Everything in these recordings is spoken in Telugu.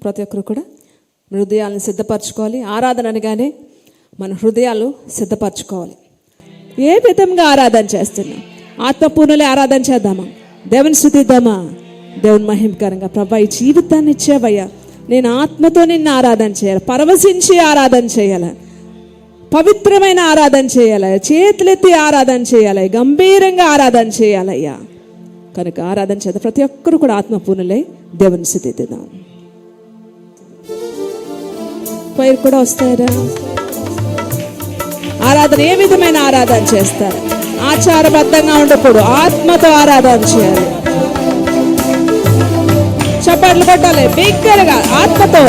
ప్రతి ఒక్కరు కూడా హృదయాలను సిద్ధపరచుకోవాలి. ఆరాధన అనగానే మన హృదయాలు సిద్ధపరచుకోవాలి. ఏ విధంగా ఆరాధన చేస్తున్నాం? ఆత్మపూర్ణలే ఆరాధన చేద్దామా? దేవుని స్తుతిద్దామా? దేవుని మహిమకరంగా ప్రభా ఈ జీవితాన్ని ఇచ్చేవయ్యా, నేను ఆత్మతో నిన్ను ఆరాధన చేయాలి, పరవశించి ఆరాధన చేయాలి, పవిత్రమైన ఆరాధన చేయాలి, చేతులెత్తి ఆరాధన చేయాలి, గంభీరంగా ఆరాధన చేయాలయ్యా. కనుక ఆరాధన చేద్దాం. ప్రతి ఒక్కరు కూడా ఆత్మపూర్ణలే దేవుని స్తుతిద్దాం. పైరు కూడా వస్తారా? ఆరాధన ఏ విధమైన ఆరాధన చేస్తారు? ఆచారబద్ధంగా ఉండకూడదు, ఆత్మతో ఆరాధన చేయాలి. చప్పట్లు కొట్టాలి బిగ్గరగా ఆత్మతో.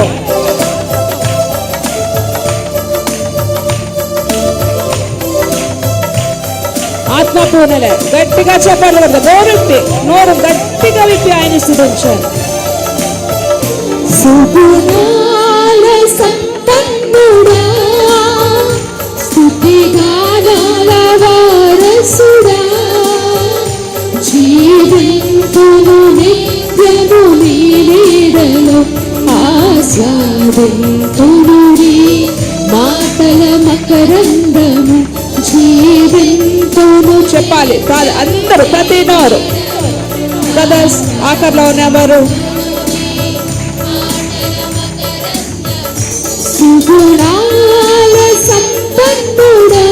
ఆత్మపూర్ణలే గట్టిగా చప్పట్లు కొడతారు. నోరు గట్టిగా విప్పి ఆయన స్తుతించాలి. సంపన్నుడా స్తుతిగానాల వారసుడా, జీవింతును నిత్యము నీ నీడలో, ఆస్వాదింతును నీ మాటల మకరందము, జీవింతును. చెప్పాలి అందరూ, ప్రతి నోరు. బ్రదర్స్ ఆఖర్లో ఉన్నవారు సుగుణాల సంపన్నుడా.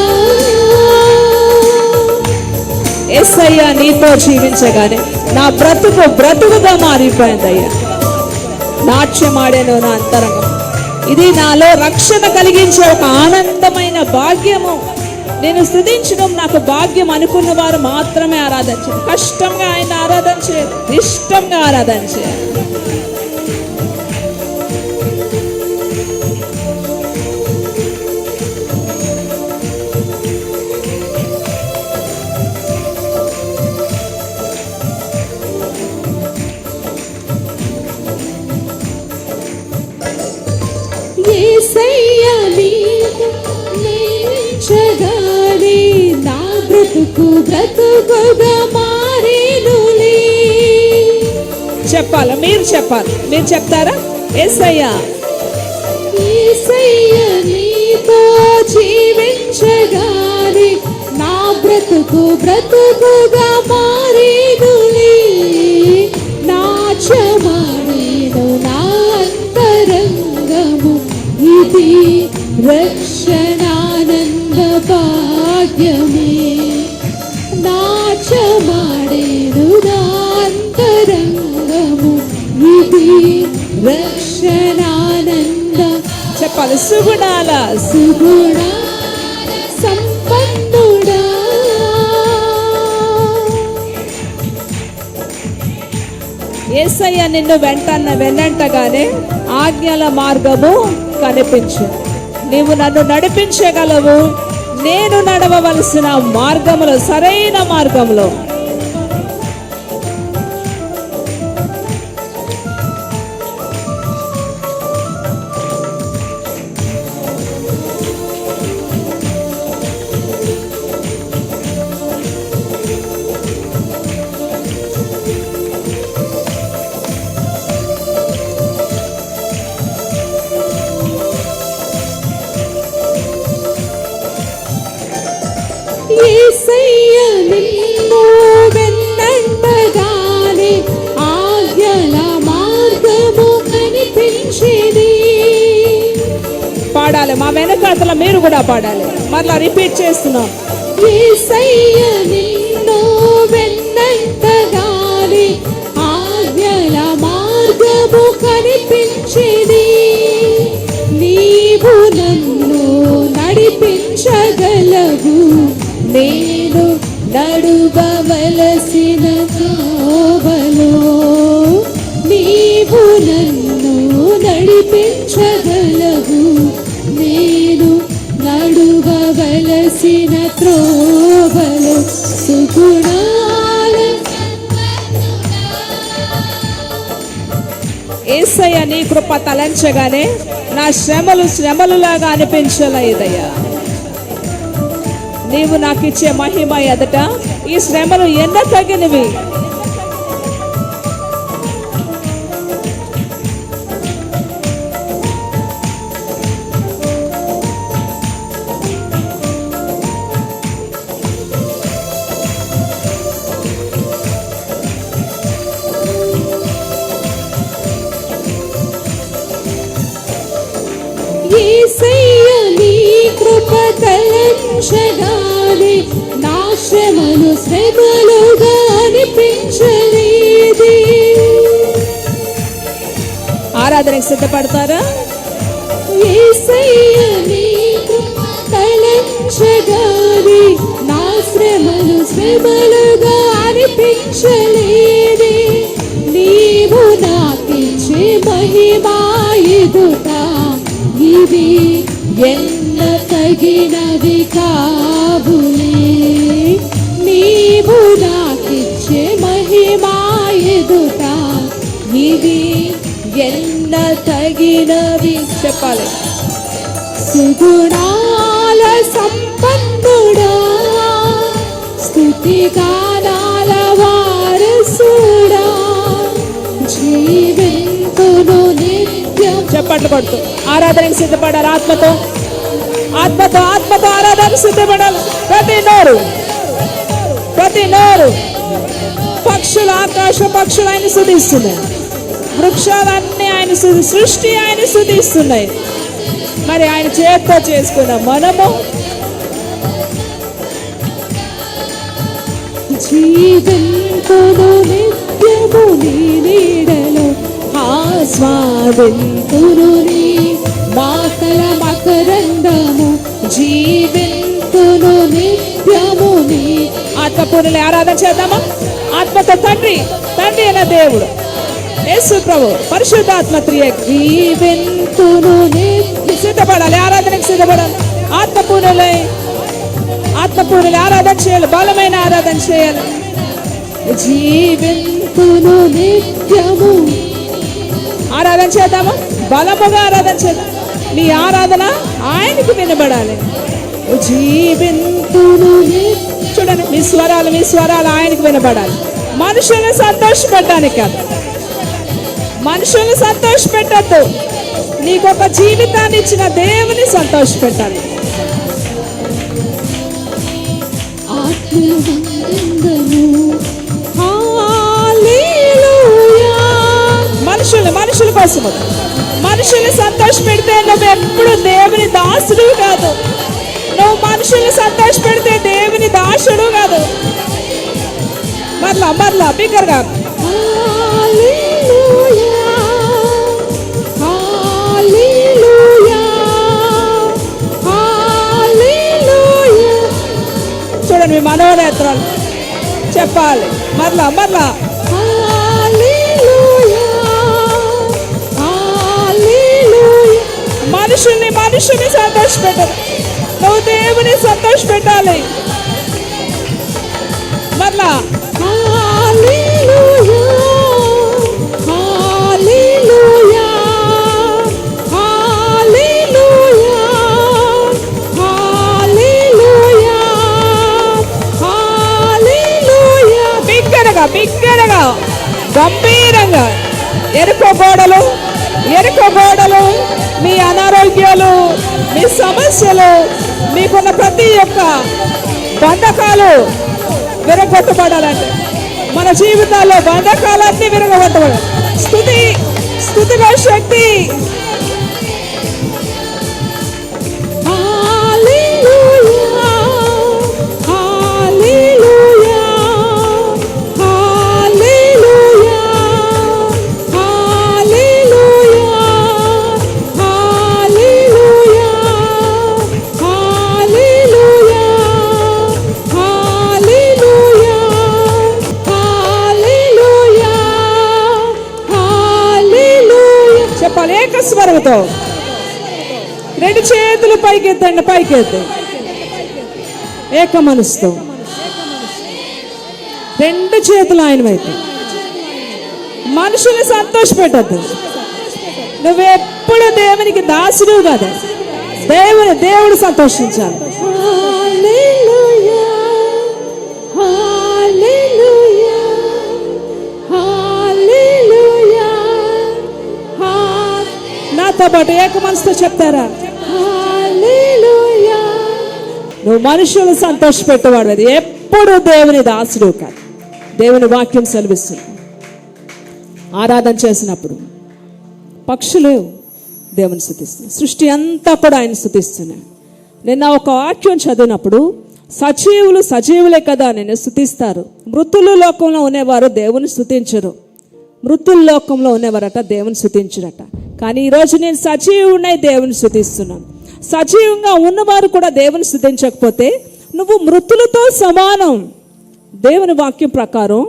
యేసయ్యా నీతో జీవించగానే నా బ్రతుకుగా మారిపోయిందయ్యా. నాట్యమాడాను నా అంతరంగం. ఇది నాలో రక్షణ కలిగించే ఒక ఆనందమైన భాగ్యము. నేను స్తుతించడం నాకు భాగ్యం అనుకున్న వారు మాత్రమే ఆరాధన చేయాలి. కష్టంగా ఆయన ఆరాధన చేయాలి, ఇష్టంగా ఆరాధన చేయాలి. యేసయ్యా నీతో నిలిచగానే నా బ్రతుకుగా మారేనులే. చెప్పాలి, మీరు చెప్పాలి. మీరు చెప్తారా? యేసయ్యా నీతో జీవించగానే నా బ్రతుకుగా మారేనులే. నాట్యమాడేను నా అంతరంగము, ఇది రక్షణానంద భాగ్యమే. నాట్యమాడేను నా అంతరంగము, ఇది రక్షణానంద. చెప్పాలి. సుగుణాల సంపన్నుడా. యేసయ్య నిన్ను వెన్నంటగానే ఆజ్ఞల మార్గము కనిపించు. నీవు నన్ను నడిపించగలవు. నేను నడవవలసిన మార్గములో, సరైన మార్గంలో. యేసయ్య నిన్ను వెన్నంటగానే ఆజ్ఞల మార్గము కనిపించేది. పాడాలి. మా వెనకాతల మీరు కూడా పాడాలి. మరలా రిపీట్ చేస్తున్నాం. యేసయ్య నిన్ను వెన్నంటగానే ఆజ్ఞల మార్గము కనిపించేది. నీవు నన్ను నడిపించగలవు. నేను నడువవలసిన త్రోవలో, నీవు నన్ను నడిపించగలవు. నేను నడువవలసిన త్రోవలో. సుగుణాల యేసయ్య నీ కృప తలంచగానే నా శ్రమలులాగా అనిపించలేదయ్యా. నీవు నాకు ఇచ్చే మహిమ ఎదుట ఈ శ్రమలు ఎన్న తగినవి. తలంచగానే నా శ్రమలు శ్రమలుగా అనిపించలేదే. ఆరాధనకు సిద్ధపడతారా? యేసయ్య నీ కృప తలంచగానే నా శ్రమలు శ్రమలుగా అనిపించలేదే. నీవు నాకిచ్చే మహిమా ఎదుట ఇవి ఎన్న తగినవి కావులే. నీవు నాకిచ్చే మహిమా ఎదుట ఇవి ఎన్న తగినవి. చెప్పాలి. సుగుణాల సంపన్నుడా, స్తుతి గానాల వారసుడా, జీవింతును నిత్యం. చప్పట్లు కొడుతూ ఆరాధనకు సిద్ధపడాలి. ఆత్మతో ఆత్మతో ఆత్మతో ఆరాధనకు సిద్ధపడాలి. ప్రతి నోరు పక్షులు, ఆకాశ పక్షులు ఆయన స్తుతిస్తున్నాయి. వృక్షాలన్నీ ఆయన సృష్టి ఆయన స్తుతిస్తున్నాయి. మరి ఆయన చేతితో చేసుకున్న మనము జీవింతును నిత్యము నీ నీడలో, ఆస్వాదింతును నీ మాటల మకరందము. జీవింతును నిత్యము నీ. ఆత్మపూర్ణులే ఆరాధన చేద్దామా? ఆత్మతో తండ్రి అయిన దేవుడు యేసు ప్రభు పరిశుద్ధాత్మ త్రియేక. జీవింతును సిద్ధపడాలి. ఆరాధనకు సిద్ధపడాలి. ఆత్మపూర్ణులే ఆరాధన చేయాలి. బలమైన ఆరాధన చేయాలి. జీవింతును నిత్యము. ఆరాధన చేద్దామా? బలముగా ఆరాధన చేద్దాం. నీ ఆరాధన ఆయనకు వినబడాలి. జీవింతును చూడండి, మీ స్వరాలు ఆయనకు వినబడాలి. మనుషులను సంతోషపెట్టడానికి కాదు. మనుషులను సంతోషపెట్టద్దు. నీకొక జీవితాన్ని ఇచ్చిన దేవుని సంతోషపెట్టాలి. మనుషుల కోసము మనుషుల్ని సంతోష పెడితే నువ్వు ఎప్పుడు దేవుని దాసుడు కాదు. నువ్వు మనుషుల్ని సంతోష పెడితే దేవుని దాసుడు కాదు. మరలా బిగ్గరగా చూడండి, మీ మనోనేత్రాలు చెప్పాలి. మరలా మనుషుల్ని సంతోష పెట్టాలి. నువ్వు దేవుని సంతోష పెట్టాలి. మరలా బిగ్గరగా గంభీరంగా. ఎరుకో గోడలు మీ అనారోగ్యాలు, మీ సమస్యలు, మీకున్న ప్రతి ఒక్క బంధకాలు విరగొట్టబడాలంటే మన జీవితాల్లో బంధకాలన్నీ విరగొట్టబడాలి. స్తుతిగా శక్తి. ఏక స్వరముతో రెండు చేతులు పైకెత్తండి. ఏక మనసుతో రెండు చేతులు ఆయన వైపు. మనుషుల్ని సంతోష పెట్టద్దు. నువ్వెప్పుడు దేవునికి దాసుడు కదా. దేవుడు సంతోషించాలి. నాతో పాటు ఏక మనసుతో చెప్తారా? నువ్వు మనుషులు సంతోష పెట్టేవాడు అది ఎప్పుడు దేవుని దాసుడు కాదు. దేవుని వాక్యం సెలవిస్తుంది. ఆరాధన చేసినప్పుడు పక్షులు దేవుని స్తుతిస్తున్నాయి. సృష్టి అంతా కూడా ఆయన స్తుతిస్తున్నాయి. నిన్న ఒక వాక్యం చదివినప్పుడు సజీవులు సజీవులే కదా నేను స్తుతిస్తారు, మృతుల లోకంలో ఉండేవారు దేవుని స్తుతించరు. మృతుల లోకంలో ఉండేవారట దేవుని స్తుతించరట. కానీ ఈరోజు నేను సజీవునై దేవుని స్తుతిస్తున్నాను. సజీవంగా ఉన్నవారు కూడా దేవుని స్తుతించకపోతే నువ్వు మృతులతో సమానం. దేవుని వాక్యం ప్రకారం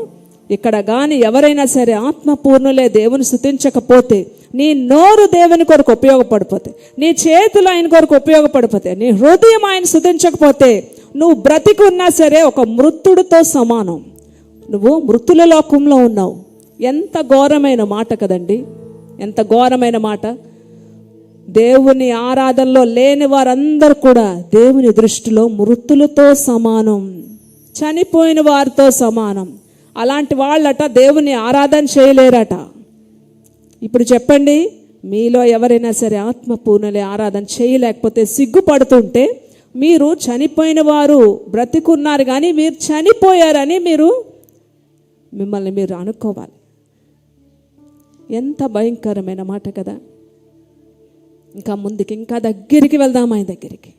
ఇక్కడ కానీ ఎవరైనా సరే ఆత్మపూర్ణులే దేవుని స్తుతించకపోతే, నీ నోరు దేవుని కొరకు ఉపయోగపడిపోతే, నీ చేతులు ఆయన కొరకు ఉపయోగపడిపోతే, నీ హృదయం ఆయన స్తుతించకపోతే నువ్వు బ్రతికి ఉన్నా సరే ఒక మృతుడితో సమానం. నువ్వు మృతుల లోకంలో ఉన్నావు. ఎంత ఘోరమైన మాట కదండి, ఎంత ఘోరమైన మాట. దేవుని ఆరాధనలో లేని వారందరూ కూడా దేవుని దృష్టిలో మృతులతో సమానం, చనిపోయిన వారితో సమానం. అలాంటి వాళ్ళట దేవుని ఆరాధన చేయలేరట. ఇప్పుడు చెప్పండి, మీలో ఎవరైనా సరే ఆత్మపూర్ణులే ఆరాధన చేయలేకపోతే సిగ్గుపడుతుంటే మీరు చనిపోయిన వారు బ్రతికున్నారు కానీ మీరు చనిపోయారని మిమ్మల్ని మీరు అనుకోవాలి. ఎంత భయంకరమైన మాట కదా. ఇంకా ముందుకి, ఇంకా దగ్గరికి వెళ్దాం ఆయన దగ్గరికి.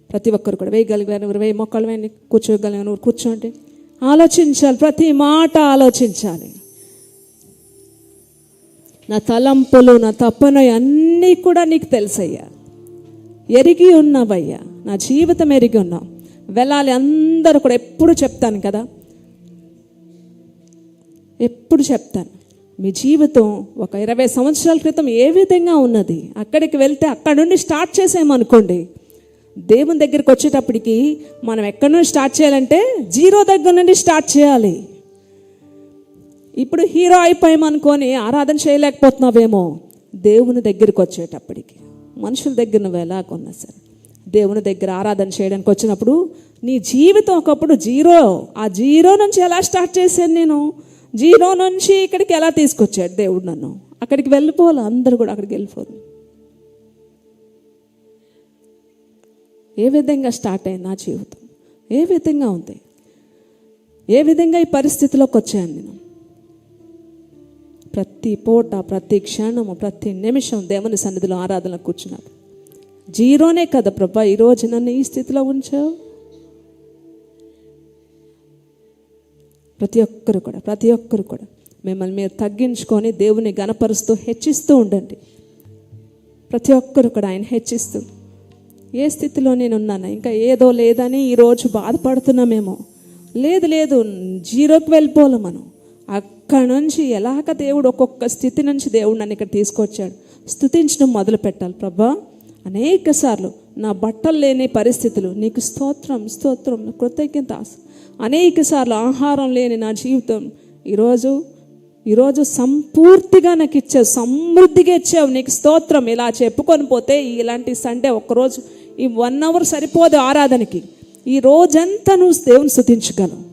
ప్రతి ఒక్కరు కూడా వేయగలిగారు, 20 మొక్కలు వేయండి, కూర్చోగలిగాను కూర్చోండి. ఆలోచించాలి, ప్రతి మాట ఆలోచించాలి. నా తలంపులు, నా తపన అన్నీ కూడా నీకు తెలుసయ్యా, ఎరిగి ఉన్నావయ్యా, నా జీవితం ఎరిగి ఉన్నావు. వెళ్ళాలి అందరూ కూడా. ఎప్పుడు చెప్తాను కదా, ఎప్పుడు చెప్తాను, మీ జీవితం ఒక 20 సంవత్సరాల క్రితం ఏ విధంగా ఉన్నది, అక్కడికి వెళ్తే అక్కడ నుండి స్టార్ట్ చేసామనుకోండి, దేవుని దగ్గరికి వచ్చేటప్పటికి మనం ఎక్కడి నుండి స్టార్ట్ చేయాలంటే 0 దగ్గర నుండి స్టార్ట్ చేయాలి. ఇప్పుడు హీరో అయిపోయామనుకొని ఆరాధన చేయలేకపోతున్నావేమో, దేవుని దగ్గరికి వచ్చేటప్పటికి, మనుషుల దగ్గర నువ్వు ఎలా కొన్నా సరే దేవుని దగ్గర ఆరాధన చేయడానికి వచ్చినప్పుడు నీ జీవితం ఒకప్పుడు 0, ఆ 0 నుంచి ఎలా స్టార్ట్ చేశాను నేను, 0 నుంచి ఇక్కడికి ఎలా తీసుకొచ్చాడు దేవుడు నన్ను. అక్కడికి వెళ్ళిపోవాలి, అందరూ కూడా అక్కడికి వెళ్ళిపోరు. ఏ విధంగా స్టార్ట్ అయింది నా జీవితం, ఏ విధంగా ఉంది, ఏ విధంగా ఈ పరిస్థితిలోకి వచ్చాను నేను. ప్రతి పూట, ప్రతి క్షణము, ప్రతి నిమిషం దేవుని సన్నిధిలో ఆరాధన కూర్చున్నాను. 0నే కదా ప్రభా ఈరోజు నన్ను ఈ స్థితిలో ఉంచావు. ప్రతి ఒక్కరు కూడా మిమ్మల్ని మీరు తగ్గించుకొని దేవుని గణపరుస్తూ హెచ్చిస్తూ ఉండండి. ప్రతి ఒక్కరు కూడా ఆయన హెచ్చిస్తూ, ఏ స్థితిలో నేను ఉన్నాను, ఇంకా ఏదో లేదని ఈరోజు బాధపడుతున్నామేమో, లేదు 0కి వెళ్ళిపోవాలి మనం. అక్కడ నుంచి ఎలాగ దేవుడు ఒక్కొక్క స్థితి నుంచి దేవుడు నన్ను ఇక్కడ తీసుకొచ్చాడు. స్తుతించడం మొదలు పెట్టాలి. ప్రభా అనేక సార్లు నా బట్టలు లేని పరిస్థితులు, నీకు స్తోత్రం స్తోత్రం కృతజ్ఞత. అనేక సార్లు ఆహారం లేని నా జీవితం ఈరోజు సంపూర్తిగా నాకు ఇచ్చావు, సమృద్ధిగా ఇచ్చావు, నీకు స్తోత్రం. ఇలా చెప్పుకొని పోతే ఇలాంటి సండే ఒక్కరోజు ఈ 1 అవర్ సరిపోదు ఆరాధనకి. ఈ రోజంతా నువ్వు దేవుని స్తుతించగలవు.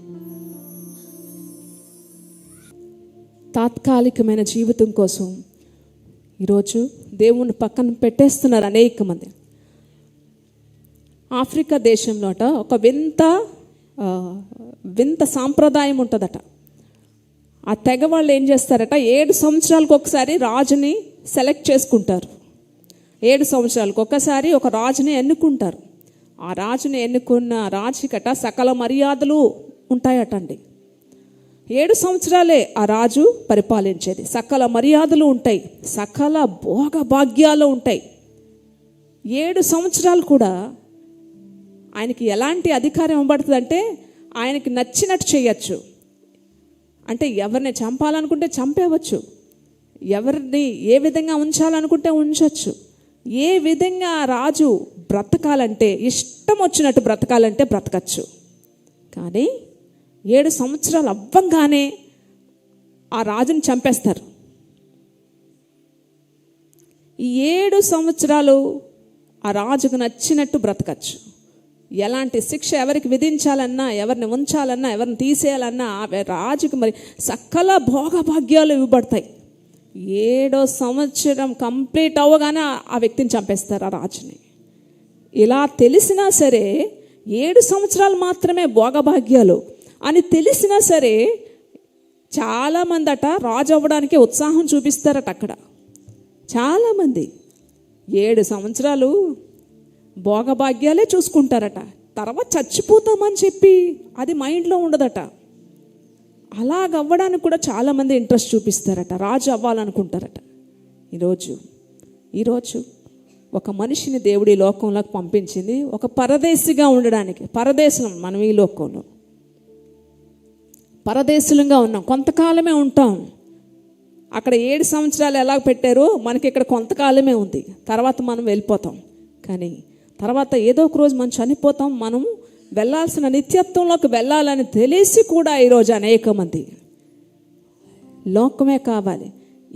తాత్కాలికమైన జీవితం కోసం ఈరోజు దేవుని పక్కన పెట్టేస్తున్నారు అనేక మంది. ఆఫ్రికా దేశంలో ఒక వింత సాంప్రదాయం ఉంటుందట. ఆ తెగ వాళ్ళు ఏం చేస్తారట, 7 సంవత్సరాలకు ఒకసారి రాజుని సెలెక్ట్ చేసుకుంటారు. 7 సంవత్సరాలకు ఒకసారి ఒక రాజుని ఎన్నుకుంటారు. ఆ రాజుని ఎన్నుకున్న రాజుకట సకల మర్యాదలు ఉంటాయటండి. 7 సంవత్సరాలే ఆ రాజు పరిపాలించేది. సకల మర్యాదలు ఉంటాయి, సకల భోగ భాగ్యాలు ఉంటాయి. 7 సంవత్సరాలు కూడా ఆయనకి ఎలాంటి అధికారం ఇవ్వబడుతుంది అంటే ఆయనకి నచ్చినట్టు చేయొచ్చు. అంటే ఎవరిని చంపాలనుకుంటే చంపేవచ్చు, ఎవరిని ఏ విధంగా ఉంచాలనుకుంటే ఉంచవచ్చు. ఏ విధంగా రాజు బ్రతకాలంటే, ఇష్టం వచ్చినట్టు బ్రతకాలంటే బ్రతకచ్చు. కానీ 7 సంవత్సరాలు అవ్వంగానే ఆ రాజుని చంపేస్తారు. ఈ 7 సంవత్సరాలు ఆ రాజుకు నచ్చినట్టు బ్రతకచ్చు. ఎలాంటి శిక్ష ఎవరికి విధించాలన్నా, ఎవరిని ఉంచాలన్నా, ఎవరిని తీసేయాలన్నా ఆ రాజుకు మరి సకల భోగభాగ్యాలు ఇవ్వబడతాయి. 7వ సంవత్సరం కంప్లీట్ అవ్వగానే ఆ వ్యక్తిని చంపేస్తారు, ఆ రాజుని. ఇలా తెలిసినా సరే 7 సంవత్సరాలు మాత్రమే భోగభాగ్యాలు అని తెలిసినా సరే చాలామంది రాజు అవ్వడానికి ఉత్సాహం చూపిస్తారట. అక్కడ చాలామంది 7 సంవత్సరాలు భోగభాగ్యాలే చూసుకుంటారట. తర్వాత చచ్చిపోతామని చెప్పి అది మైండ్లో ఉండదట. అలాగవ్వడానికి కూడా చాలామంది ఇంట్రెస్ట్ చూపిస్తారట, రాజు అవ్వాలనుకుంటారట. ఈరోజు ఒక మనిషిని దేవుడి లోకంలోకి పంపించింది ఒక పరదేశిగా ఉండడానికి. పరదేశం మనం ఈ లోకంలో పరదేశులంగా ఉన్నాం, కొంతకాలమే ఉంటాం. అక్కడ 7 సంవత్సరాలు ఎలా పెట్టారో మనకి ఇక్కడ కొంతకాలమే ఉంది, తర్వాత మనం వెళ్ళిపోతాం. కానీ తర్వాత ఏదో ఒక రోజు మనం చనిపోతాం. మనం వెళ్ళాల్సిన నిత్యత్వంలోకి వెళ్ళాలని తెలిసి కూడా ఈరోజు అనేక మంది లోకమే కావాలి,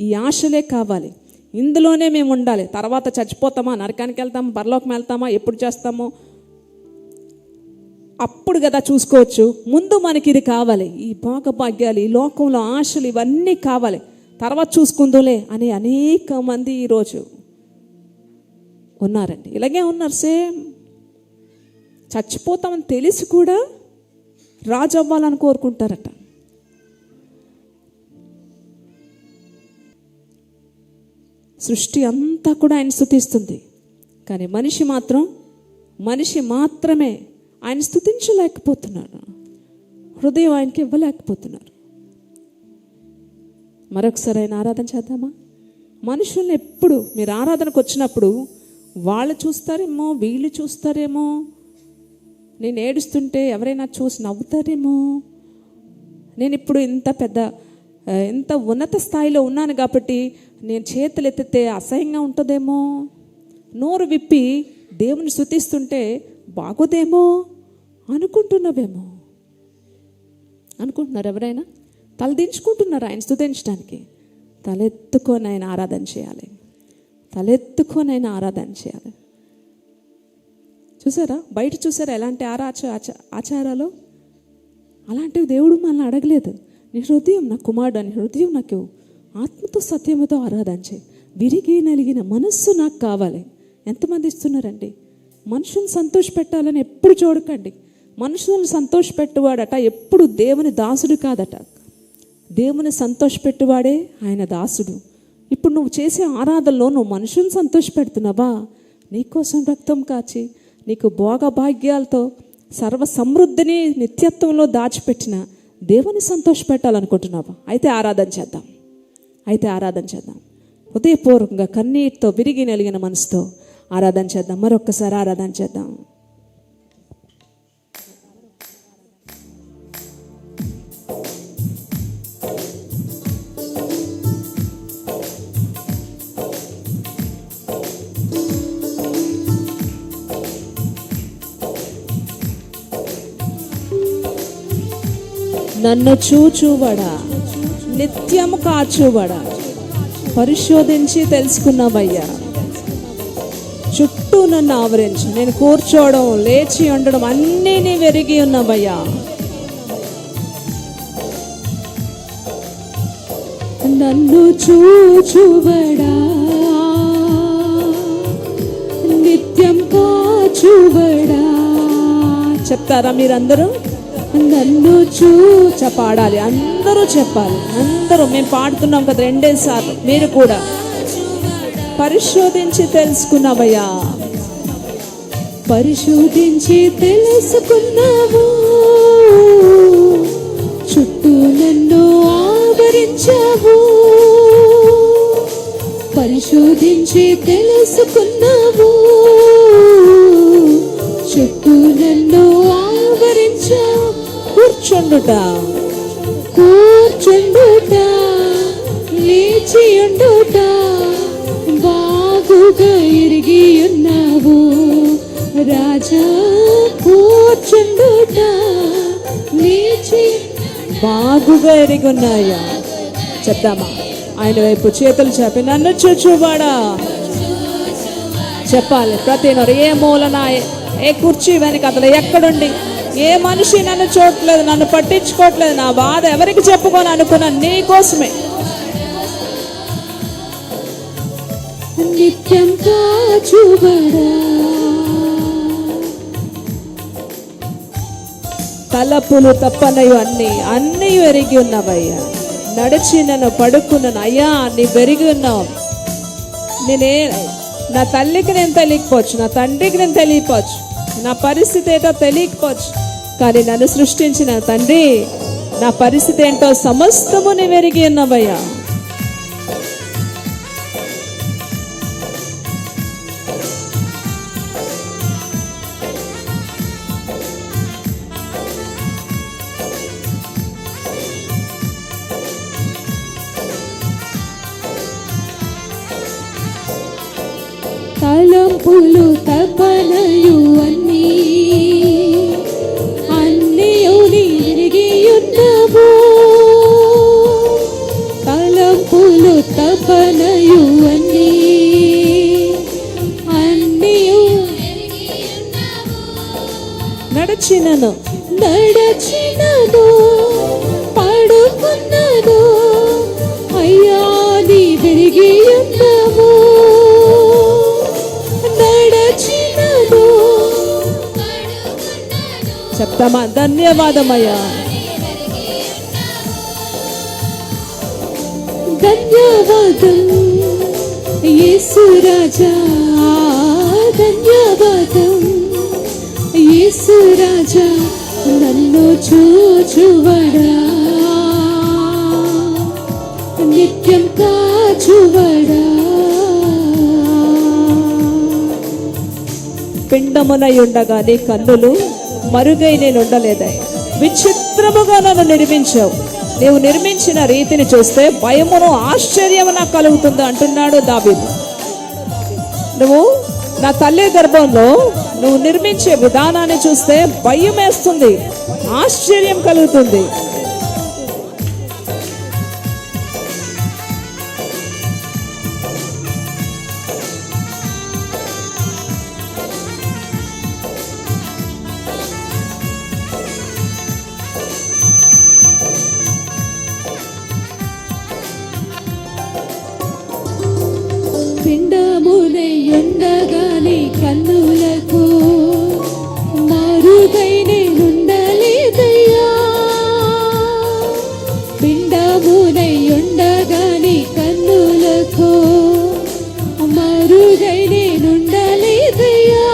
ఈ ఆశలే కావాలి, ఇందులోనే మేము ఉండాలి, తర్వాత చచ్చిపోతామా, నరకానికి వెళ్తామా, పరలోకం వెళ్తామా, ఎప్పుడు చేస్తామో అప్పుడు కదా చూసుకోవచ్చు, ముందు మనకి ఇది కావాలి, ఈ భోగభాగ్యాలు, ఈ లోకంలో ఆశలు ఇవన్నీ కావాలి, తర్వాత చూసుకుందులే అని అనేక మంది ఈరోజు ఉన్నారండి. ఇలాగే ఉన్నారు. సేమ్ చచ్చిపోతామని తెలిసి కూడా రాజు అవ్వాలని కోరుకుంటారట. సృష్టి అంతా కూడా ఆయన స్తుతిస్తుంది, కానీ మనిషి మాత్రమే ఆయన స్తుతించలేకపోతున్నారు, హృదయం ఆయనకి ఇవ్వలేకపోతున్నారు. మరొకసారి ఆయన ఆరాధన చేద్దామా? మనుషుల్ని ఎప్పుడు మీరు ఆరాధనకు వచ్చినప్పుడు వాళ్ళు చూస్తారేమో, వీళ్ళు చూస్తారేమో, నేను ఏడుస్తుంటే ఎవరైనా చూసి నవ్వుతారేమో, నేను ఇప్పుడు ఇంత ఉన్నత స్థాయిలో ఉన్నాను కాబట్టి నేను చేతులు ఎత్తితే అసహ్యంగా ఉంటుందేమో, నోరు విప్పి దేవుని స్తుతిస్తుంటే బాగోదేమో అనుకుంటున్నారు. ఎవరైనా తలదించుకుంటున్నారు ఆయన స్తుతించడానికి. తలెత్తుకొని ఆయన ఆరాధన చేయాలి, చూసారా? బయట చూసారా ఎలాంటి ఆచారాలు? అలాంటివి దేవుడు మనల్ని అడగలేదు. నీ హృదయం నా కుమారుడు, నీ హృదయం నాకు ఆత్మతో సత్యముతో ఆరాధన చేయి, విరిగి నలిగిన మనస్సు నాకు కావాలి. ఎంతమంది ఇస్తున్నారండి? మనుషులను సంతోషపెట్టాలని ఎప్పుడు చూడకండి. మనుషులను సంతోషపెట్టువాడట ఎప్పుడు దేవుని దాసుడు కాదట, దేవుని సంతోషపెట్టువాడే ఆయన దాసుడు. ఇప్పుడు నువ్వు చేసే ఆరాధనలో నువ్వు మనుషులను సంతోషపెడుతున్నావా? నీకోసం రక్తం కాచి నీకు భోగభాగ్యాలతో సర్వ సమృద్ధిని నిత్యత్వంలో దాచిపెట్టిన దేవుని సంతోషపెట్టాలనుకుంటున్నావా? అయితే ఆరాధన చేద్దాం. హృదయపూర్వకంగా కన్నీటితో విరిగి నలిగిన మనసుతో ఆరాధన చేద్దాం. మరొక్కసారి ఆరాధన చేద్దాం. నన్ను చూచువడా, నిత్యము కాచువడా, పరిశోధించి తెలుసుకున్నావయ్యా. చుట్టూ నన్ను ఆవరించి నేను కూర్చోవడం, లేచి ఉండడం అన్నీ నీ వెరిగి ఉన్నావయ్యా. నన్ను చూచువడా, నిత్యం కాచువడా. చెప్తారా మీరందరూ? నన్ను పాడాలి, అందరూ చెప్పాలి. అందరూ మేము పాడుతున్నాం కదా 2 సార్లు, మీరు కూడా పరిశోధించి తెలుసుకున్నావయ్యా. పరిశోధించి తెలుసుకున్నావు, చుట్టూ నన్ను ఆవరించావు. పరిశోధించి తెలుసుకున్నావు, చుట్టూ నన్ను ఆవరించావు. కూర్చుండుట, లేచి ఉండుట, బాగుగా ఎరిగి ఉన్నావు రాజా. కూర్చుండుట, లేచి బాగుగా ఎరిగి ఉన్నాయా. చెప్తామా? ఆయన వైపు చేతులు చాపి నన్ను చూచువాడా చెప్పాలి. ప్రతి నోరు ఏ మూలన, ఏ కుర్చీ వెనక, అతను ఎక్కడుండి, ఏ మనిషి నన్ను చూడట్లేదు, నన్ను పట్టించుకోవట్లేదు, నా బాధ ఎవరికి చెప్పుకొని అనుకున్నా నీ కోసమే. నిత్యం కాచువడా, తలపులు తప్పనయు అన్నీ వెరిగి ఉన్నావయ్యా. నడిచి నన్ను పడుకున్నాను అయ్యా, నీ వెరిగి ఉన్నావు. నా తల్లికి నేను తెలియకపోవచ్చు, నా తండ్రికి నేను తెలియకపోవచ్చు, నా పరిస్థితి ఏంటో తెలియకపోవచ్చు, కానీ నన్ను సృష్టించిన తండ్రి నా పరిస్థితి ఏంటో సమస్తము నీవు ఎరిగి ఉన్నావయ్యా. తలంపులు తపనయు అన్నీ ఎరిగి ఉన్నావు. తలంపులు తపనయు అన్నీ నడిచినను పడుకున్నను అయ్యా నీ వెరిగి ఉన్నావు. చెప్తామా? ధన్యవాదమయ్యా, ధన్యవాదం యేసు రాజా, ధన్యవాదం యేసు రాజా, నన్ను చూచువడా, నిత్యం కాచువడా. పిండమునై ఉండగా నీ కన్నులు మరుగై నేను ఉండలేదా? విచిత్రముగా నన్ను నిర్మించావు. నీవు నిర్మించిన రీతిని చూస్తే భయమును ఆశ్చర్యము నాకు కలుగుతుంది అంటున్నాడు దావీదు. నువ్వు నా తల్లి గర్భంలో నువ్వు నిర్మించే విధానాన్ని చూస్తే భయం వేస్తుంది, ఆశ్చర్యం కలుగుతుంది. పిండమునై ఉండగాని కన్నులకు మరుగై నేనుండలేదయ్యా. పిండమునై ఉండగాని కన్నులకు మరుగై నేనుండలేదయ్యా.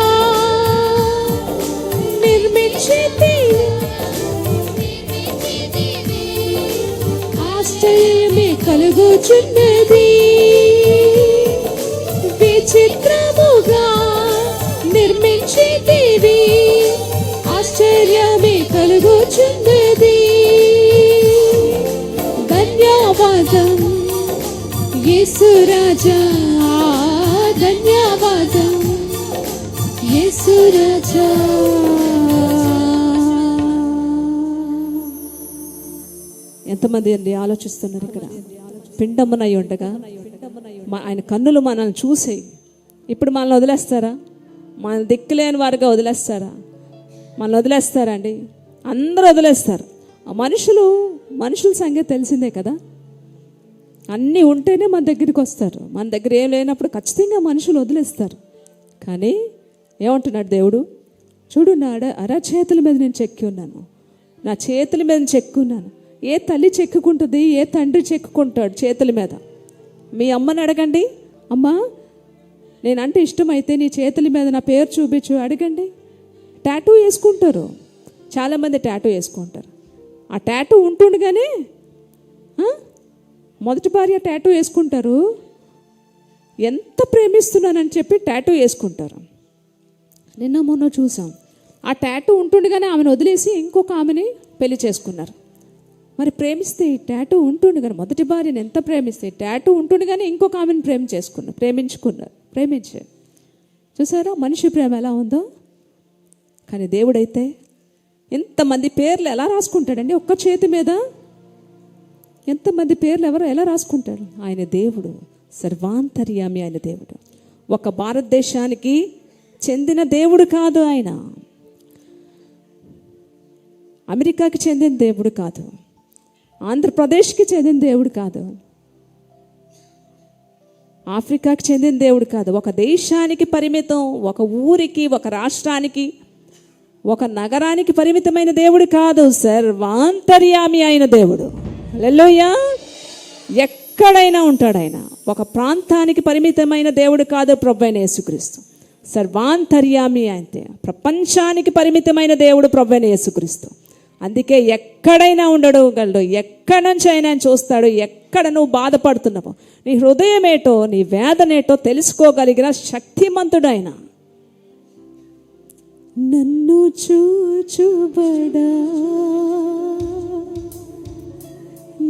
ఆశ్చర్యమే కలుగుచున్నది, విచిత్రముగా నిర్మించితివి, ఆశ్చర్యమే కలుగుచున్నది. ధన్యవాదం యేసు రాజా, ధన్యవాదం యేసు రాజా. ఎంతమంది అండి ఆలోచిస్తున్నారు ఇక్కడ? పిండమునై ఉండగా ఆయన కన్నులు మనల్ని చూసి ఇప్పుడు మనల్ని వదిలేస్తారా? మన దిక్కులేని వారిగా వదిలేస్తారా? మనల్ని వదిలేస్తారా అండి? అందరూ వదిలేస్తారు. మనుషుల సంగతి తెలిసిందే కదా. అన్నీ ఉంటేనే మన దగ్గరికి వస్తారు. మన దగ్గర ఏం లేనప్పుడు ఖచ్చితంగా మనుషులు వదిలేస్తారు. కానీ ఏమంటున్నాడు దేవుడు? చూడు, నా అరచేతుల మీద నేను చెక్కి ఉన్నాను, నా చేతుల మీద చెక్కి ఉన్నాను. ఏ తల్లి చెక్కుకుంటుంది, ఏ తండ్రి చెక్కుకుంటాడు చేతుల మీద? మీ అమ్మని అడగండి, అమ్మా నేనంటే ఇష్టమైతే నీ చేతుల మీద నా పేరు చూపించు అడగండి. టాటూ వేసుకుంటారు, చాలామంది టాటూ వేసుకుంటారు. ఆ టాటూ ఉంటుండగానే మొదటి భార్య టాటూ వేసుకుంటారు, ఎంత ప్రేమిస్తున్నానని చెప్పి టాటూ వేసుకుంటారు. నిన్న మొన్న చూసాం, ఆ టాటూ ఉంటుండగానే ఆమెను వదిలేసి ఇంకొక ఆమెని పెళ్లి చేసుకున్నారు. మరి ప్రేమిస్తే ఈ టాటూ ఉంటుండగానే, మొదటి భార్యను ఎంత ప్రేమిస్తే టాటూ ఉంటుండగానే ఇంకొక ఆమెను ప్రేమించారు. చూసారా మనిషి ప్రేమ ఎలా ఉందో? కానీ దేవుడైతే ఎంతమంది పేర్లు ఎలా రాసుకుంటాడండి ఒక్క చేతి మీద? ఎంతమంది పేర్లు ఎలా రాసుకుంటాడు? ఆయన దేవుడు, సర్వాంతర్యామి ఆయన దేవుడు. ఒక భారతదేశానికి చెందిన దేవుడు కాదు ఆయన, అమెరికాకి చెందిన దేవుడు కాదు, ఆంధ్రప్రదేశ్కి చెందిన దేవుడు కాదు, ఆఫ్రికాకి చెందిన దేవుడు కాదు. ఒక దేశానికి పరిమితం, ఒక ఊరికి, ఒక రాష్ట్రానికి, ఒక నగరానికి పరిమితమైన దేవుడు కాదు, సర్వాంతర్యామి అయిన దేవుడు. హల్లెలూయా. ఎక్కడైనా ఉంటాడు ఆయన. ఒక ప్రాంతానికి పరిమితమైన దేవుడు కాదు ప్రభువైన యేసుక్రీస్తు. సర్వాంతర్యామి అంటే ప్రపంచానికి పరిమితమైన దేవుడు ప్రభువైన యేసుక్రీస్తు. అందుకే ఎక్కడైనా ఉండగలడు, ఎక్కడి నుంచి అయినా చూస్తాడు. ఎక్కడ నువ్వు బాధపడుతున్నావు, నీ హృదయం ఏటో, నీ వేదనేటో తెలుసుకోగలిగిన శక్తిమంతుడు ఆయన. నన్ను చూచుబడా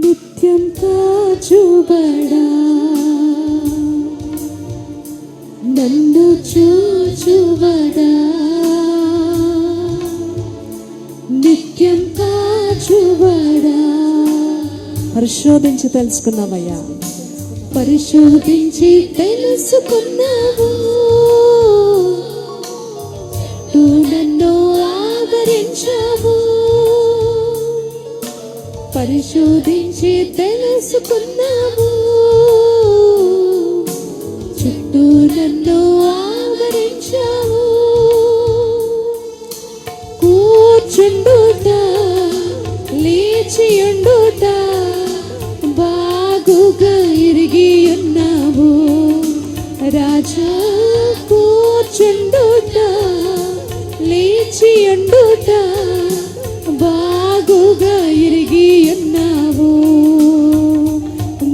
నిత్యం కాచుబడా, నన్ను చూచుబడా నిత్యం కాచుబడా. పరిశోధించి తెలుసుకున్నావయ్యా, పరిశోధించి తెలుసుకున్నావు, నువ్వు నన్ను ఆవరించావు. పరిశోధించి తెలుసుకున్నావు, చుట్టూ నన్ను ఆవరించావు. కూర్చుండుట లేచియుండుట బాగుగా ఎరిగి ఉన్నావు రాజా. కూర్చుండుట లేచియుండుట బాగుగా ఎరిగి ఉన్నావు.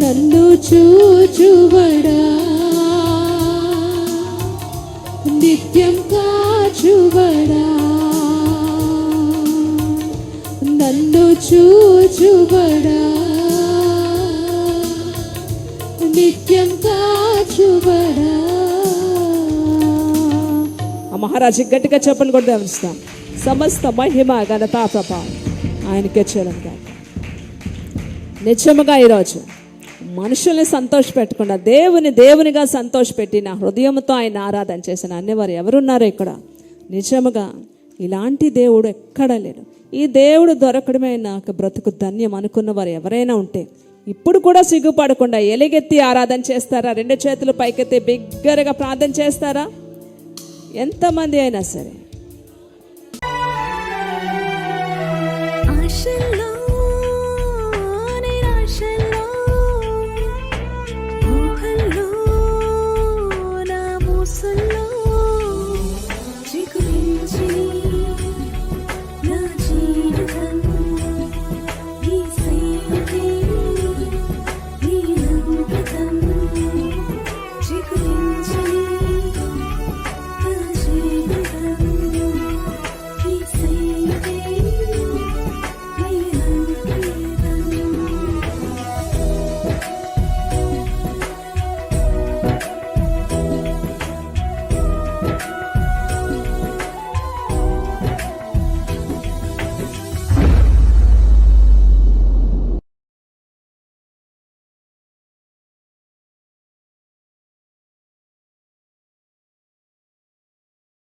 నన్ను చూచుబడా నిత్యం కాచుబడా, నన్ను చూచుబడా నిత్యం కాచుబడా. ఆ మహారాజు గట్టిగా చెప్పలు కూడా దేవస్తాం. సమస్త మహిమ ఘనత ప్రభావం ఆయనకే చెల్లును గాక. నిజముగా ఈరోజు మనుషుల్ని సంతోషపెట్టకుండా దేవునిగా సంతోషపెట్టి నా హృదయంతో ఆయన ఆరాధన చేసిన అన్నివారు ఎవరున్నారో ఇక్కడ, నిజముగా ఇలాంటి దేవుడు ఎక్కడా లేడు. ఈ దేవుడు దొరకడమే నాకు బ్రతుకు ధన్యం అనుకున్న వారు ఎవరైనా ఉంటే ఇప్పుడు కూడా సిగ్గుపడకుండా ఎలుగెత్తి ఆరాధన చేస్తారా? రెండు చేతులు పైకెత్తి బిగ్గరగా ప్రార్థన చేస్తారా? ఎంతమంది అయినా సరే